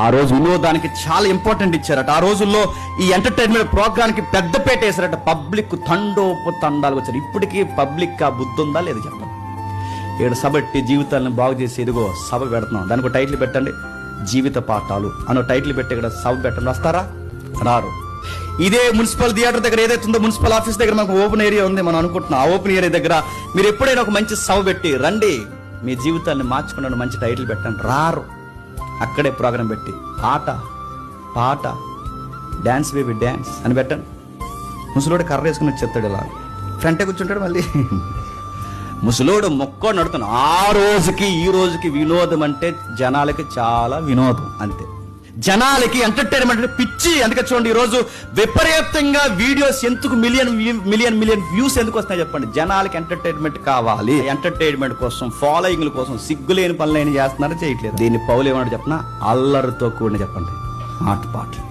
ఆ రోజు వినోదానికి చాలా ఇంపార్టెంట్ ఇచ్చారట. ఆ రోజుల్లో ఈ ఎంటర్టైన్మెంట్ ప్రోగ్రామ్కి పెద్దపేట వేశారట. పబ్లిక్ తండాలు వచ్చారు. ఇప్పటికీ పబ్లిక్ ఆ బుద్ధి ఉందా లేదు చెప్పండి. ఇక్కడ సభ పెట్టి జీవితాలను బాగు చేసి ఎదుగో సభ పెడుతున్నాం. దానికి ఒక టైటిల్ పెట్టండి, జీవిత పాఠాలు అనో టైటిల్ పెట్టి ఇక్కడ సభ పెట్టండి. వస్తారా? రారు. ఇదే మున్సిపల్ థియేటర్ దగ్గర ఏదైతే ఉందో, మున్సిపల్ ఆఫీస్ దగ్గర మనకు ఓపెన్ ఏరియా ఉంది, మనం అనుకుంటున్నాం. ఆ ఓపెన్ ఏరియా దగ్గర మీరు ఎప్పుడైనా ఒక మంచి సభ పెట్టి రండి, మీ జీవితాన్ని మార్చుకున్న మంచి టైటిల్ పెట్టండి. రారు. అక్కడే ప్రోగ్రాం పెట్టి పాట డ్యాన్స్ బేబీ డ్యాన్స్ అని పెట్టండి. ముసలోడు కర్ర వేసుకుని చెప్తాడు, ఇలా ఫ్రంటే కూర్చుంటాడు. మళ్ళీ ముసలోడు మొక్కో నడుతున్నాడు. ఆ రోజుకి ఈ రోజుకి వినోదం అంటే జనాలకి చాలా వినోదం అంతే. జనాలకి ఎంటర్టైన్మెంట్ పిచ్చి. అందుకే చూడండి, ఈ రోజు విపరీతంగా వీడియోస్ ఎందుకు మిలియన్ వ్యూస్ ఎందుకు వస్తాయి చెప్పండి? జనాలకి ఎంటర్టైన్మెంట్ కావాలి. ఎంటర్టైన్మెంట్ కోసం, ఫాలోయింగ్ల కోసం సిగ్గులేని పనులు ఏం చేస్తున్నారో చేయట్లేదు. దీన్ని పౌలు ఏమన్నా చెప్పినా అల్లరితో కూడిన చెప్పండి ఆటపాటలు.